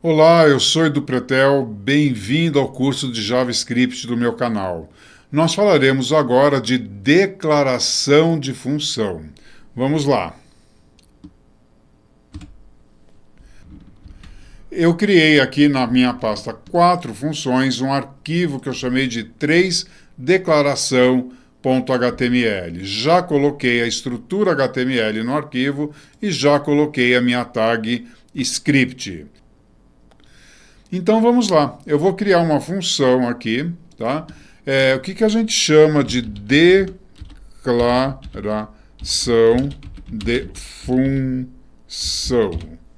Olá, eu sou Edu Pretel, bem-vindo ao curso de JavaScript do meu canal. Nós falaremos agora de declaração de função. Vamos lá. Eu criei aqui na minha pasta 4 funções, um arquivo que eu chamei de 3declaração.html. Já coloquei a estrutura HTML no arquivo e já coloquei a minha tag script. Então vamos lá, eu vou criar uma função aqui, tá? O que a gente chama de declaração de função,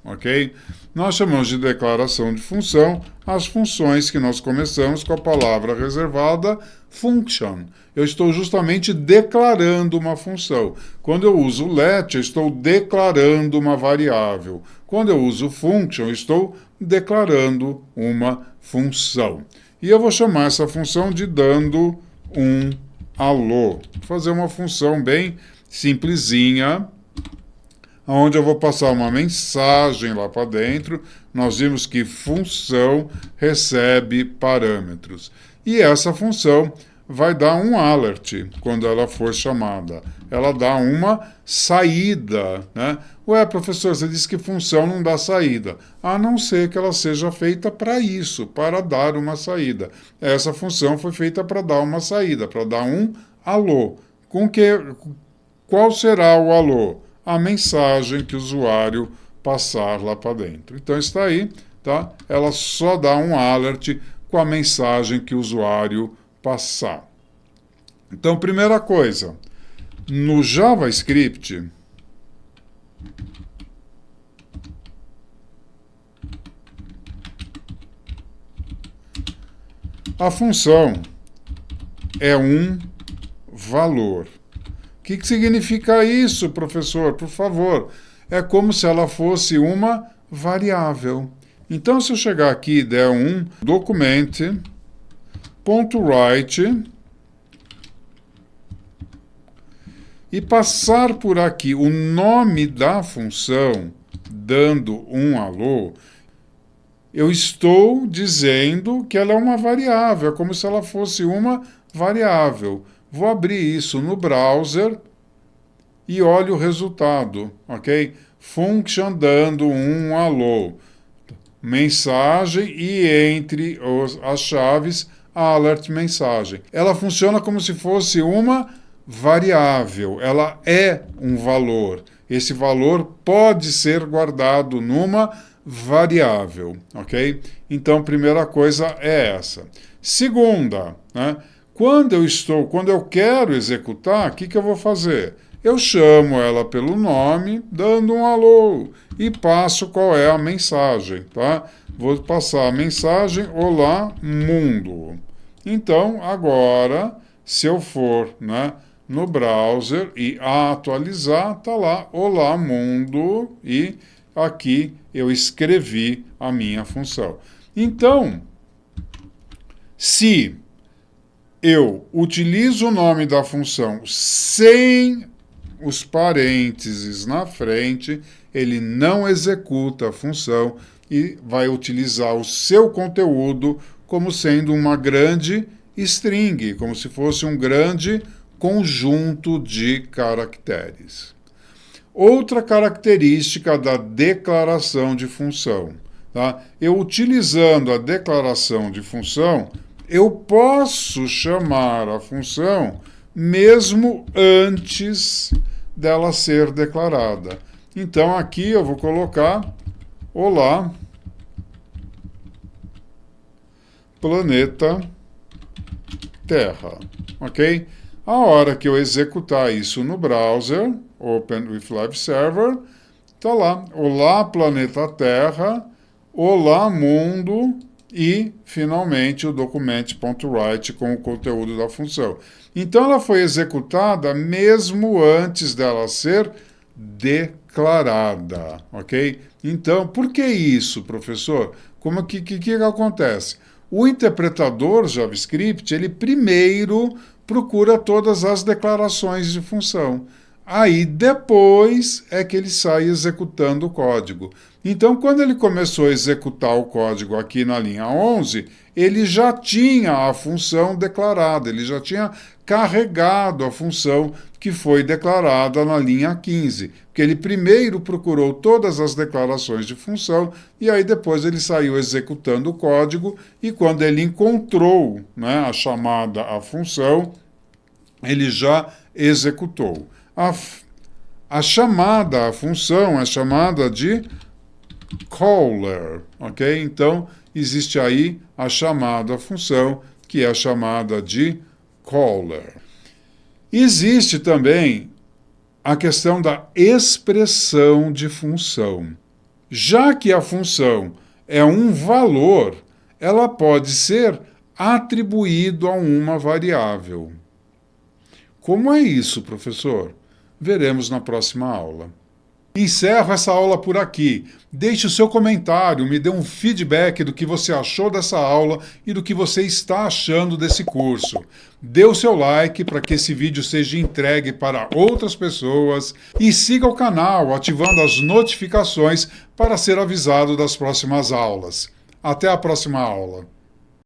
ok? Nós chamamos de declaração de função as funções que nós começamos com a palavra reservada function. Eu estou justamente declarando uma função. Quando eu uso let, eu estou declarando uma variável. Quando eu uso function, eu estou declarando uma função. E eu vou chamar essa função de dando um alô. Vou fazer uma função bem simplesinha, onde eu vou passar uma mensagem lá para dentro. Nós vimos que função recebe parâmetros. E essa função vai dar um alert quando ela for chamada. Ela dá uma saída, né? Ué, professor, você disse que função não dá saída. A não ser que ela seja feita para isso, para dar uma saída. Essa função foi feita para dar uma saída, para dar um alô. Qual será o alô? A mensagem que o usuário passar lá para dentro. Então está aí, tá? Ela só dá um alert com a mensagem que o usuário passar. Então, primeira coisa, no JavaScript, a função é um valor. O que significa isso, professor? Por favor, é como se ela fosse uma variável. Então, se eu chegar aqui e der um document.write e passar por aqui o nome da função, dando um alô, eu estou dizendo que ela é uma variável, é como se ela fosse uma variável. Vou abrir isso no browser e olho o resultado, ok? Function dando um alô. Mensagem e entre as chaves, alert mensagem. Ela funciona como se fosse uma variável. Ela é um valor. Esse valor pode ser guardado numa variável, ok? Então, primeira coisa é essa. Segunda, né? Quando eu quero executar, o que eu vou fazer? Eu chamo ela pelo nome, dando um alô, e passo qual é a mensagem, tá? Vou passar a mensagem, olá, mundo. Então, agora, se eu for, né, no browser e atualizar, tá lá, olá, mundo, e aqui eu escrevi a minha função. Então, se eu utilizo o nome da função sem os parênteses na frente, ele não executa a função e vai utilizar o seu conteúdo como sendo uma grande string, como se fosse um grande conjunto de caracteres. Outra característica da declaração de função, tá? Eu utilizando a declaração de função, eu posso chamar a função mesmo antes dela ser declarada. Então, aqui eu vou colocar olá, planeta Terra, ok? A hora que eu executar isso no browser, Open with Live Server, está lá, olá, planeta Terra, olá, mundo, e, finalmente, o document.write com o conteúdo da função. Então, ela foi executada mesmo antes dela ser declarada, ok? Então, por que isso, professor? Como que acontece? O interpretador JavaScript, ele primeiro procura todas as declarações de função. Aí depois é que ele sai executando o código. Então, quando ele começou a executar o código aqui na linha 11, ele já tinha a função declarada, ele já tinha carregado a função que foi declarada na linha 15, porque ele primeiro procurou todas as declarações de função e aí depois ele saiu executando o código e quando ele encontrou, né, a chamada à função, ele já executou. A chamada à função é chamada de caller, ok? Então, existe aí a chamada à função, que é a chamada de caller. Existe também a questão da expressão de função. Já que a função é um valor, ela pode ser atribuído a uma variável. Como é isso, professor? Veremos na próxima aula. Encerro essa aula por aqui. Deixe o seu comentário, me dê um feedback do que você achou dessa aula e do que você está achando desse curso. Dê o seu like para que esse vídeo seja entregue para outras pessoas e siga o canal ativando as notificações para ser avisado das próximas aulas. Até a próxima aula.